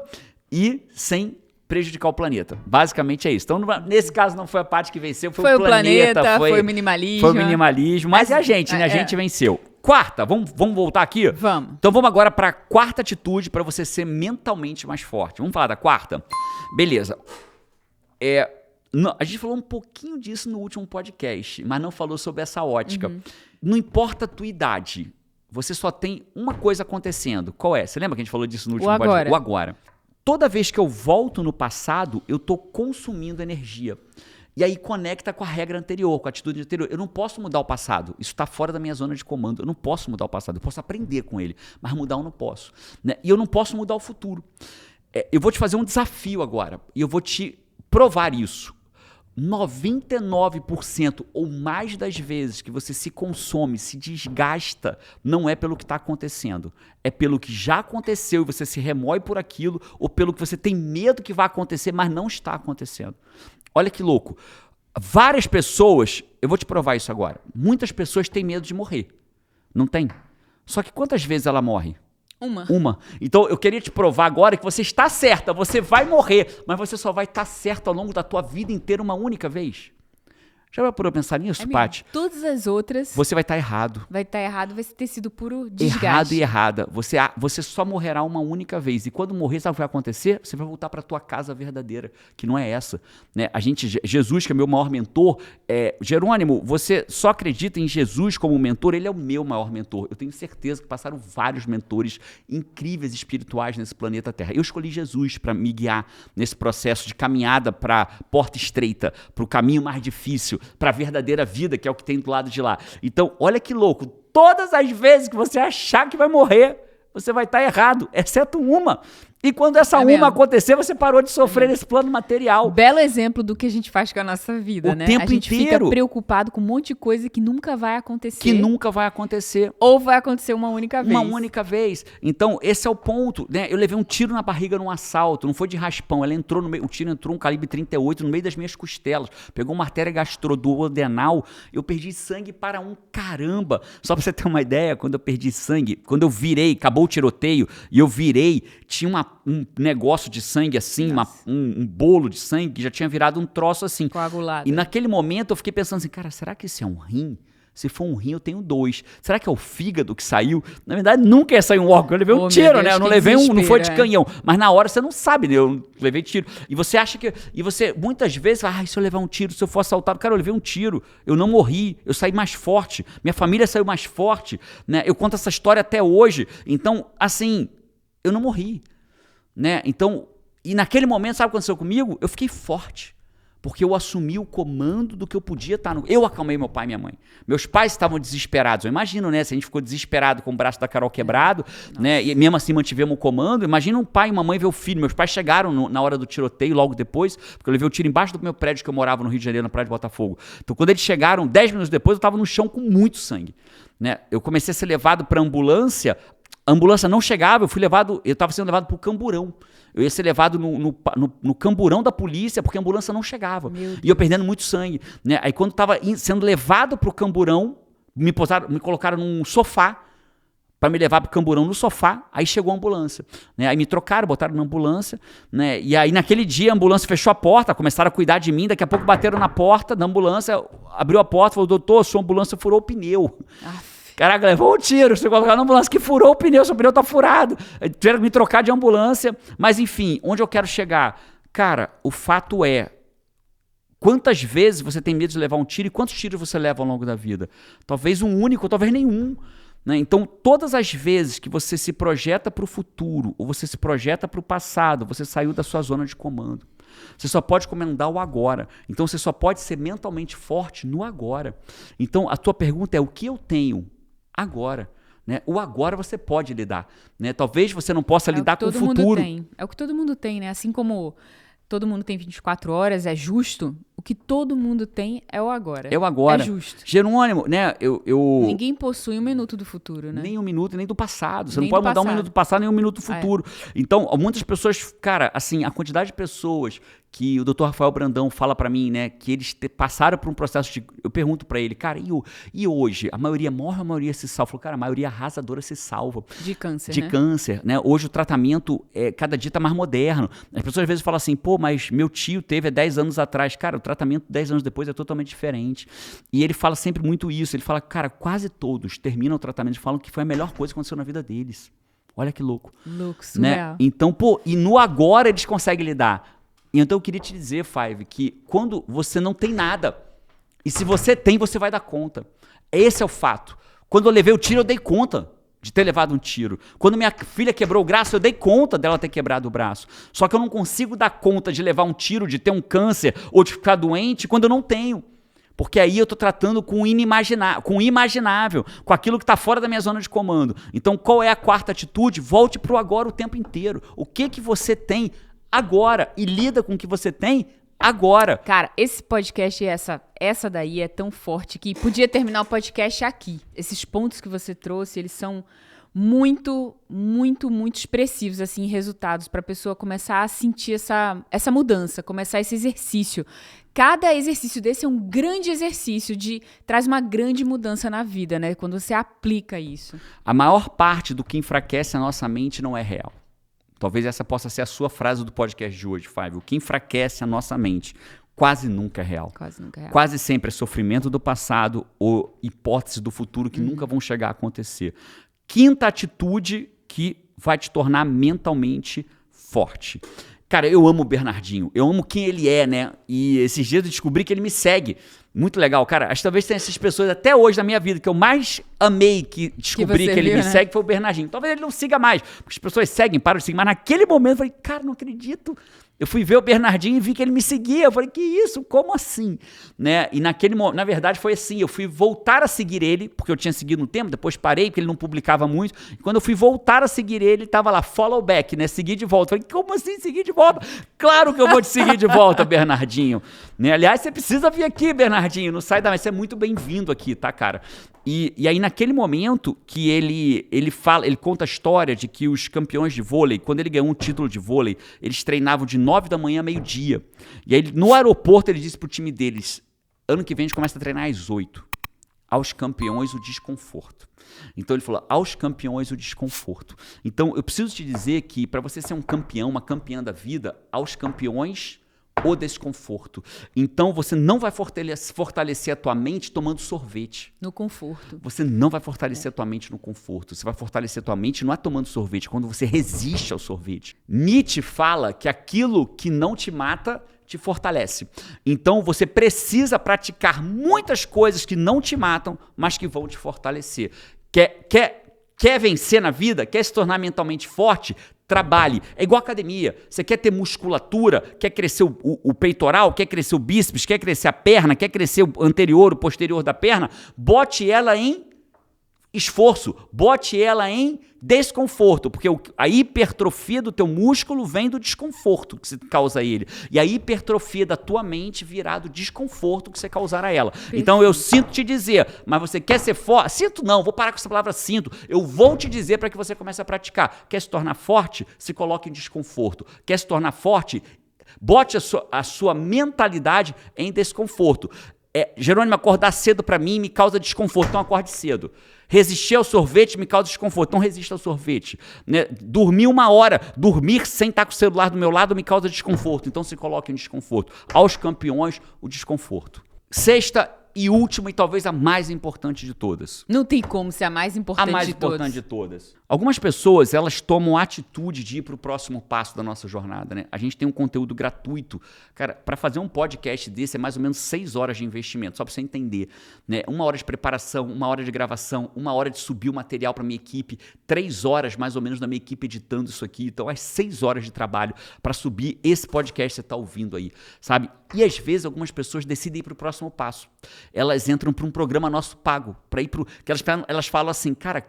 e sem prejudicar o planeta. Basicamente é isso. Então nesse caso não foi a Paty que venceu, foi o planeta, foi o minimalismo. Foi o minimalismo, mas é a gente, né? A gente venceu. Quarta, vamos voltar aqui? Vamos. Então vamos agora para a quarta atitude para você ser mentalmente mais forte. Vamos falar da quarta? Beleza. A gente falou um pouquinho disso no último podcast, mas não falou sobre essa ótica. Não importa a tua idade, você só tem uma coisa acontecendo. Qual é? Você lembra que a gente falou disso no último podcast? O agora. Toda vez que eu volto no passado, eu estou consumindo energia. E aí conecta com a regra anterior, com a atitude anterior. Eu não posso mudar o passado. Isso está fora da minha zona de comando. Eu não posso mudar o passado. Eu posso aprender com ele, mas mudar eu não posso. Né? E eu não posso mudar o futuro. Eu vou te fazer um desafio agora. E eu vou te provar isso. 99% ou mais das vezes que você se consome, se desgasta, não é pelo que está acontecendo. É pelo que já aconteceu e você se remói por aquilo, ou pelo que você tem medo que vai acontecer, mas não está acontecendo. Olha que louco. Várias pessoas, eu vou te provar isso agora, muitas pessoas têm medo de morrer. Não tem? Só que quantas vezes ela morre? Uma. Então, eu queria te provar agora que você está certa, você vai morrer, mas você só vai estar certo ao longo da tua vida inteira uma única vez. Já parou pra pensar nisso, Paty? Todas as outras... Você vai estar errado. Vai ter sido puro desgaste. Errado e errada. Você só morrerá uma única vez. E quando morrer, sabe o que vai acontecer? Você vai voltar para a tua casa verdadeira, que não é essa. Né? Jesus, que é meu maior mentor, Jerônimo, você só acredita em Jesus como mentor? Ele é o meu maior mentor. Eu tenho certeza que passaram vários mentores incríveis espirituais nesse planeta Terra. Eu escolhi Jesus para me guiar nesse processo de caminhada para a porta estreita, para o caminho mais difícil, para a verdadeira vida, que é o que tem do lado de lá. Então, olha que louco. Todas as vezes que você achar que vai morrer, você vai estar errado, exceto uma. E quando essa uma acontecer, você parou de sofrer nesse plano material. Belo exemplo do que a gente faz com a nossa vida, né? O tempo a gente inteiro. Fica preocupado com um monte de coisa que nunca vai acontecer. Que nunca vai acontecer. Ou vai acontecer uma única vez. Uma única vez. Então, esse é o ponto, né? Eu levei um tiro na barriga num assalto, não foi de raspão, ela entrou no meio, o tiro entrou um calibre 38 no meio das minhas costelas, pegou uma artéria gastroduodenal, eu perdi sangue para um caramba. Só pra você ter uma ideia, quando eu perdi sangue, quando eu virei, acabou o tiroteio, e eu virei, tinha um negócio de sangue assim, um bolo de sangue, que já tinha virado um troço assim. Coagulado. E naquele momento eu fiquei pensando assim, cara, será que esse é um rim? Se for um rim, eu tenho 2. Será que é o fígado que saiu? Na verdade, nunca ia sair um órgão. Eu levei um tiro, Deus, né? Eu não levei não foi de canhão. Mas na hora você não sabe, né? Eu levei tiro. E você acha que... E você, muitas vezes, fala, se eu levar um tiro, se eu for assaltado... Cara, eu levei um tiro. Eu não morri. Eu saí mais forte. Minha família saiu mais forte. Né? Eu conto essa história até hoje. Então, assim, eu não morri. Né? Então, e naquele momento, sabe o que aconteceu comigo? Eu fiquei forte. Porque eu assumi o comando do que eu podia estar no... Eu acalmei meu pai e minha mãe. Meus pais estavam desesperados. Eu imagino, né? Se a gente ficou desesperado com o braço da Carol quebrado, né? E mesmo assim mantivemos o comando. Imagina um pai e uma mãe ver o filho. Meus pais chegaram na hora do tiroteio, logo depois, porque eu levei o tiro embaixo do meu prédio que eu morava no Rio de Janeiro, na praia de Botafogo. Então, quando eles chegaram, 10 minutos depois, eu estava no chão com muito sangue. Né? Eu comecei a ser levado para a ambulância não chegava, eu estava sendo levado para o Camburão. Eu ia ser levado no Camburão da polícia, porque a ambulância não chegava. E eu perdendo muito sangue. Né? Aí quando estava sendo levado para o Camburão, me colocaram num sofá, para me levar para o Camburão no sofá, aí chegou a ambulância. Né? Aí me trocaram, botaram na ambulância, né? E aí naquele dia a ambulância fechou a porta, começaram a cuidar de mim, daqui a pouco bateram na porta da ambulância, abriu a porta, falou, doutor, sua ambulância furou o pneu. Caraca, levou um tiro, você colocou na ambulância que furou o pneu, seu pneu tá furado. Tiveram que me trocar de ambulância, mas enfim, onde eu quero chegar? Cara, o fato é, quantas vezes você tem medo de levar um tiro e quantos tiros você leva ao longo da vida? Talvez um único, talvez nenhum. Né? Então, todas as vezes que você se projeta para o futuro, ou você se projeta para o passado, você saiu da sua zona de comando. Você só pode comandar o agora. Então, você só pode ser mentalmente forte no agora. Então, a tua pergunta é, o que eu tenho agora? Né? O agora você pode lidar. Né? Talvez você não possa lidar com o futuro. É o que todo mundo tem, né? Assim como todo mundo tem 24 horas, é justo. O que todo mundo tem é o agora. É o agora. É justo. Jerônimo, né? Ninguém possui um minuto do futuro, né? Nem um minuto, nem do passado. Você Nem não pode mudar passado. um minuto do passado, nem um minuto do futuro. Então, muitas pessoas, cara, assim, a quantidade de pessoas que o Dr. Rafael Brandão fala pra mim, né, que eles passaram por um processo de... Eu pergunto pra ele, cara, e hoje? A maioria morre, a maioria se salva? Eu falo, cara, a maioria arrasadora se salva. De câncer, De câncer, né? Hoje o tratamento, cada dia tá mais moderno. As pessoas às vezes falam assim, pô, mas meu tio teve há 10 anos atrás. Cara, o tratamento 10 anos depois é totalmente diferente. E ele fala sempre muito isso. Ele fala, cara, quase todos terminam o tratamento e falam que foi a melhor coisa que aconteceu na vida deles. Olha que louco. Louco, surreal. Né? Então, pô, e no agora eles conseguem lidar. Então eu queria te dizer, Five, que quando você não tem nada, e se você tem, você vai dar conta. Esse é o fato. Quando eu levei o tiro, eu dei conta de ter levado um tiro. Quando minha filha quebrou o braço, eu dei conta dela ter quebrado o braço. Só que eu não consigo dar conta de levar um tiro, de ter um câncer ou de ficar doente quando eu não tenho. Porque aí eu estou tratando com o imaginável, com aquilo que está fora da minha zona de comando. Então, qual é a quarta atitude? Volte para o agora o tempo inteiro. O que você tem agora e lida com o que você tem agora. Cara, esse podcast e essa daí é tão forte que podia terminar o podcast aqui. Esses pontos que você trouxe, eles são muito, muito, muito expressivos, assim, resultados para a pessoa começar a sentir essa mudança, começar esse exercício. Cada exercício desse é um grande exercício traz uma grande mudança na vida, né? Quando você aplica isso. A maior parte do que enfraquece a nossa mente não é real. Talvez essa possa ser a sua frase do podcast de hoje, Fábio. O que enfraquece a nossa mente quase nunca é real. Quase nunca é real. Quase sempre é sofrimento do passado ou hipóteses do futuro que nunca vão chegar a acontecer. Quinta atitude que vai te tornar mentalmente forte. Cara, eu amo o Bernardinho. Eu amo quem ele é, né? E esses dias eu descobri que ele me segue. Muito legal, cara. Acho que talvez tenha essas pessoas até hoje na minha vida que eu mais amei que descobri que ele me segue foi o Bernardinho. Talvez ele não siga mais, porque as pessoas seguem, param de seguir. Mas naquele momento eu falei, cara, não acredito. Eu fui ver o Bernardinho e vi que ele me seguia. Eu falei, que isso? Como assim? Né? E naquele momento, na verdade, foi assim. Eu fui voltar a seguir ele, porque eu tinha seguido um tempo, depois parei, porque ele não publicava muito. E quando eu fui voltar a seguir ele, estava lá, follow back, né? Seguir de volta. Eu falei, como assim seguir de volta? Claro que eu vou te seguir de volta, Bernardinho. Né? Aliás, você precisa vir aqui, Bernardinho. Não sai da... Mas você é muito bem-vindo aqui, tá, cara? E aí, naquele momento que ele conta a história de que os campeões de vôlei, quando ele ganhou um título de vôlei, eles treinavam de 9 da manhã a meio-dia. E aí, no aeroporto, ele disse pro time deles, ano que vem a gente começa a treinar às 8. Aos campeões, o desconforto. Então, ele falou, aos campeões, o desconforto. Então, eu preciso te dizer que, para você ser um campeão, uma campeã da vida, aos campeões... o desconforto. Então, você não vai fortalecer a tua mente tomando sorvete. No conforto. Você não vai fortalecer a tua mente no conforto. Você vai fortalecer a tua mente não é tomando sorvete, quando você resiste ao sorvete. Nietzsche fala que aquilo que não te mata te fortalece. Então, você precisa praticar muitas coisas que não te matam, mas que vão te fortalecer. Quer vencer na vida? Quer se tornar mentalmente forte? Trabalhe. É igual academia. Você quer ter musculatura, quer crescer o peitoral, quer crescer o bíceps, quer crescer a perna, quer crescer o anterior, o posterior da perna, bote ela em esforço, bote ela em desconforto, porque a hipertrofia do teu músculo vem do desconforto que você causa a ele, e a hipertrofia da tua mente virá do desconforto que você causar a ela. Perfeito. Então eu sinto te dizer, mas você quer ser forte? Sinto não, vou parar com essa palavra sinto, eu vou te dizer para que você comece a praticar. Quer se tornar forte? Se coloque em desconforto. Quer se tornar forte? Bote a sua mentalidade em desconforto. Jerônimo, acordar cedo para mim me causa desconforto, então acorde cedo. Resistir ao sorvete me causa desconforto, então resista ao sorvete. Né? Dormir 1 hora, dormir sem estar com o celular do meu lado me causa desconforto, então se coloque em desconforto. Aos campeões, o desconforto. Sexta e última e talvez a mais importante de todas. Não tem como ser a mais importante de todas. A mais importante de todas. Algumas pessoas, elas tomam a atitude de ir para o próximo passo da nossa jornada, né? A gente tem um conteúdo gratuito. Cara, para fazer um podcast desse é mais ou menos 6 horas de investimento, só para você entender, né? 1 hora de preparação, 1 hora de gravação, 1 hora de subir o material para minha equipe, 3 horas mais ou menos da minha equipe editando isso aqui. Então, é 6 horas de trabalho para subir esse podcast que você está ouvindo aí, sabe? E às vezes algumas pessoas decidem ir para o próximo passo. Elas entram para um programa nosso pago, para ir para que elas falam assim, cara,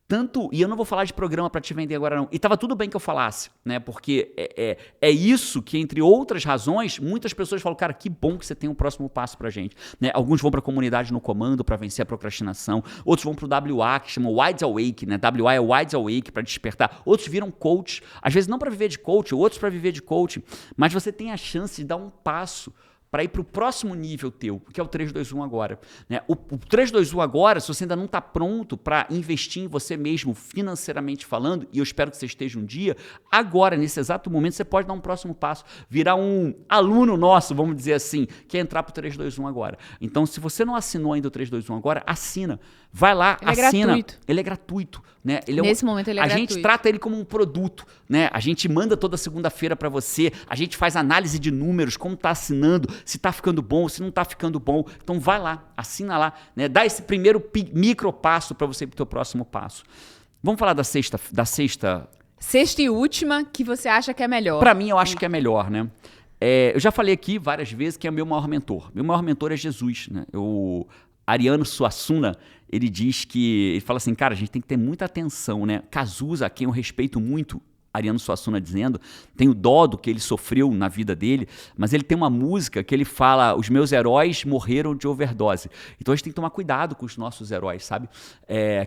tanto, e eu não vou falar de programa para te vender agora não, e estava tudo bem que eu falasse, né, porque é isso que, entre outras razões, muitas pessoas falam, cara, que bom que você tem um próximo passo pra gente, né, alguns vão para a comunidade no comando para vencer a procrastinação, outros vão para o WA, que chama Wide Awake, né, WA é Wide Awake para despertar, outros viram coach, às vezes não para viver de coach, outros para viver de coach, mas você tem a chance de dar um passo para ir para o próximo nível teu, que é o 3-2-1 agora. Né? O 3-2-1 agora, se você ainda não está pronto para investir em você mesmo, financeiramente falando, e eu espero que você esteja um dia, agora, nesse exato momento, você pode dar um próximo passo, virar um aluno nosso, vamos dizer assim, que é entrar para o 3-2-1 agora. Então, se você não assinou ainda o 3-2-1 agora, assina. Vai lá, assina. É gratuito. Ele é gratuito. Né? Nesse momento ele é gratuito. A gente trata ele como um produto. Né? A gente manda toda segunda-feira para você, a gente faz análise de números, como está assinando, se está ficando bom, se não está ficando bom. Então vai lá, assina lá, né? Dá esse primeiro micro passo para você ir para o teu próximo passo. Vamos falar da sexta. Sexta e última, que você acha que é melhor. Para mim, eu acho que é melhor, né? Eu já falei aqui várias vezes que é o meu maior mentor. Meu maior mentor é Jesus, né? Ariano Suassuna, ele diz que, ele fala assim, cara, a gente tem que ter muita atenção, né? Cazuza, a quem eu respeito muito, Ariano Suassuna dizendo, tenho dó do que ele sofreu na vida dele, mas ele tem uma música que ele fala, os meus heróis morreram de overdose. Então a gente tem que tomar cuidado com os nossos heróis, sabe?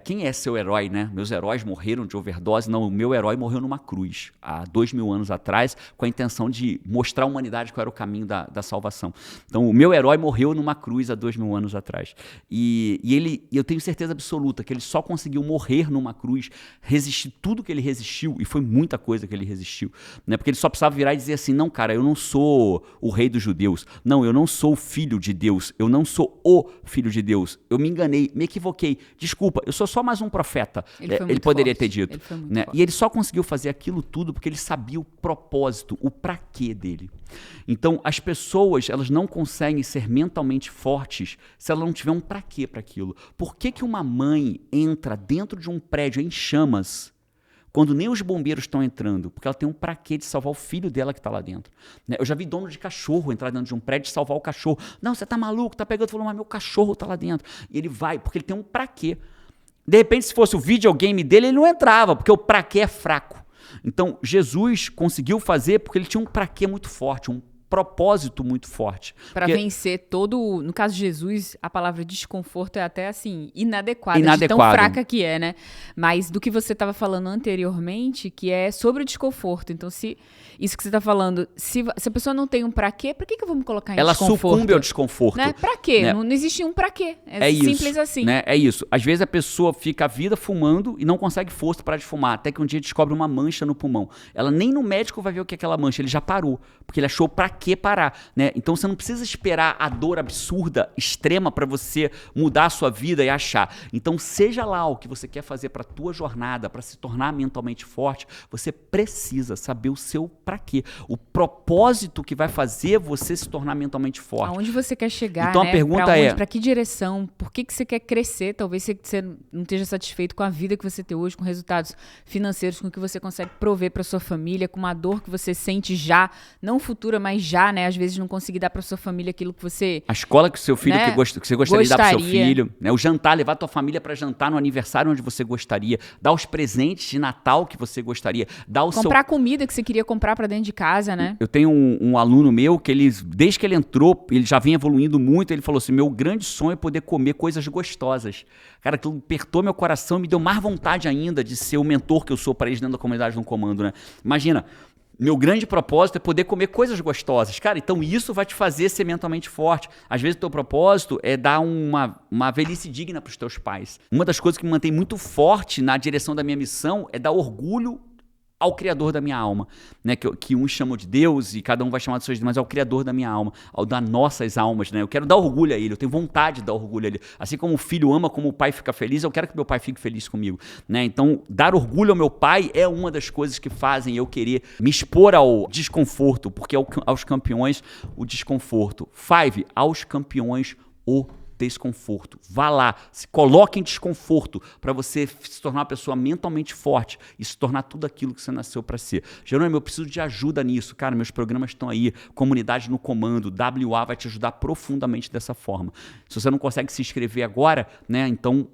Quem é seu herói, né? Meus heróis morreram de overdose. Não, o meu herói morreu numa cruz, há 2000 anos atrás, com a intenção de mostrar à humanidade qual era o caminho da salvação. Então o meu herói morreu numa cruz há 2000 anos atrás. E eu tenho certeza absoluta que ele só conseguiu morrer numa cruz, resistir tudo que ele resistiu, e foi muita coisa que ele resistiu, né? Porque ele só precisava virar e dizer assim, não, cara, eu não sou o rei dos judeus, não, eu não sou o filho de Deus, eu não sou o filho de Deus, eu me enganei, me equivoquei, desculpa, eu sou só mais um profeta, ele poderia ter dito, né? E ele só conseguiu fazer aquilo tudo porque ele sabia o propósito, o pra quê dele. Então, as pessoas, elas não conseguem ser mentalmente fortes se ela não tiver um pra quê para aquilo. Por que que uma mãe entra dentro de um prédio em chamas quando nem os bombeiros estão entrando? Porque ela tem um pra quê de salvar o filho dela que está lá dentro. Né? Eu já vi dono de cachorro entrar dentro de um prédio e salvar o cachorro. Não, você tá maluco, tá pegando, falou, mas meu cachorro está lá dentro. E ele vai, porque ele tem um pra quê. De repente, se fosse o videogame dele, ele não entrava, porque o pra quê é fraco. Então, Jesus conseguiu fazer porque ele tinha um pra quê muito forte, um propósito muito forte. Para vencer todo... No caso de Jesus, a palavra desconforto é até, assim, inadequada. De tão fraca que é, né? Mas do que você estava falando anteriormente, que é sobre o desconforto. Então, isso que você está falando, se a pessoa não tem um pra quê, pra que eu vou me colocar em desconforto? Ela sucumbe ao desconforto. Né? Pra quê? Né? Não existe um pra quê. É simples isso, assim. Né? É isso. Às vezes a pessoa fica a vida fumando e não consegue força para de fumar, até que um dia descobre uma mancha no pulmão. Ela nem no médico vai ver o que é aquela mancha, ele já parou, porque ele achou pra quê que parar, né? Então você não precisa esperar a dor absurda, extrema, para você mudar a sua vida e achar. Então seja lá o que você quer fazer para a tua jornada, para se tornar mentalmente forte, você precisa saber o seu para quê. O propósito que vai fazer você se tornar mentalmente forte. Aonde você quer chegar, então, né? A pergunta é... Para que direção? Por que você quer crescer? Talvez você não esteja satisfeito com a vida que você tem hoje, com resultados financeiros, com o que você consegue prover para sua família, com uma dor que você sente já, não futura, mas já, né? Às vezes não conseguir dar para sua família aquilo que você... A escola que o seu filho, né? que você gostaria de dar para seu filho, né? O jantar, levar a tua família para jantar no aniversário onde você gostaria, dar os presentes de Natal que você gostaria, dar o comprar comida que você queria comprar para dentro de casa, né? Eu tenho um aluno meu que desde que ele entrou, ele já vem evoluindo muito, ele falou assim, meu grande sonho é poder comer coisas gostosas. Cara, aquilo apertou meu coração e me deu mais vontade ainda de ser o mentor que eu sou para eles dentro da comunidade no comando, né? Imagina, meu grande propósito é poder comer coisas gostosas. Cara, então isso vai te fazer ser mentalmente forte. Às vezes o teu propósito é dar uma velhice digna para os teus pais. Uma das coisas que me mantém muito forte na direção da minha missão é dar orgulho ao Criador da minha alma, né? Que uns chamam de Deus e cada um vai chamar de seus, mas é o Criador da minha alma, ao das nossas almas, né? Eu quero dar orgulho a Ele, eu tenho vontade de dar orgulho a Ele. Assim como o filho ama, como o pai fica feliz, eu quero que meu pai fique feliz comigo, né? Então, dar orgulho ao meu pai é uma das coisas que fazem eu querer me expor ao desconforto, porque aos campeões o desconforto. 5, aos campeões o desconforto. Vá lá, se coloque em desconforto para você se tornar uma pessoa mentalmente forte e se tornar tudo aquilo que você nasceu para ser. Jerônimo, eu preciso de ajuda nisso. Cara, meus programas estão aí, Comunidade no Comando, WA vai te ajudar profundamente dessa forma. Se você não consegue se inscrever agora, né, então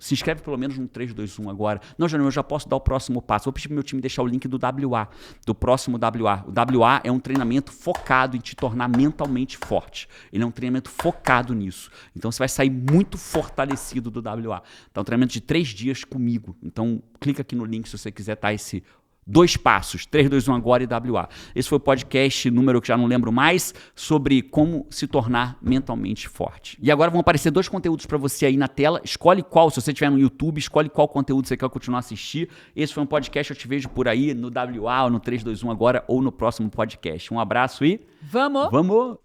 se inscreve pelo menos no 321 agora. Não, Jerônimo, eu já posso dar o próximo passo. Vou pedir para o meu time deixar o link do WA, do próximo WA. O WA é um treinamento focado em te tornar mentalmente forte. Ele é um treinamento focado nisso. Então, você vai sair muito fortalecido do WA. Então, um treinamento de 3 dias comigo. Então, clica aqui no link se você quiser estar esse 2 passos, 3, 2, 1 agora e WA. Esse foi o podcast número que já não lembro mais, sobre como se tornar mentalmente forte. E agora vão aparecer 2 conteúdos para você aí na tela. Escolhe qual, se você estiver no YouTube, escolhe qual conteúdo você quer continuar a assistir. Esse foi um podcast, eu te vejo por aí no WA, ou no 3, 2, 1 agora, ou no próximo podcast. Um abraço e... Vamos! Vamos!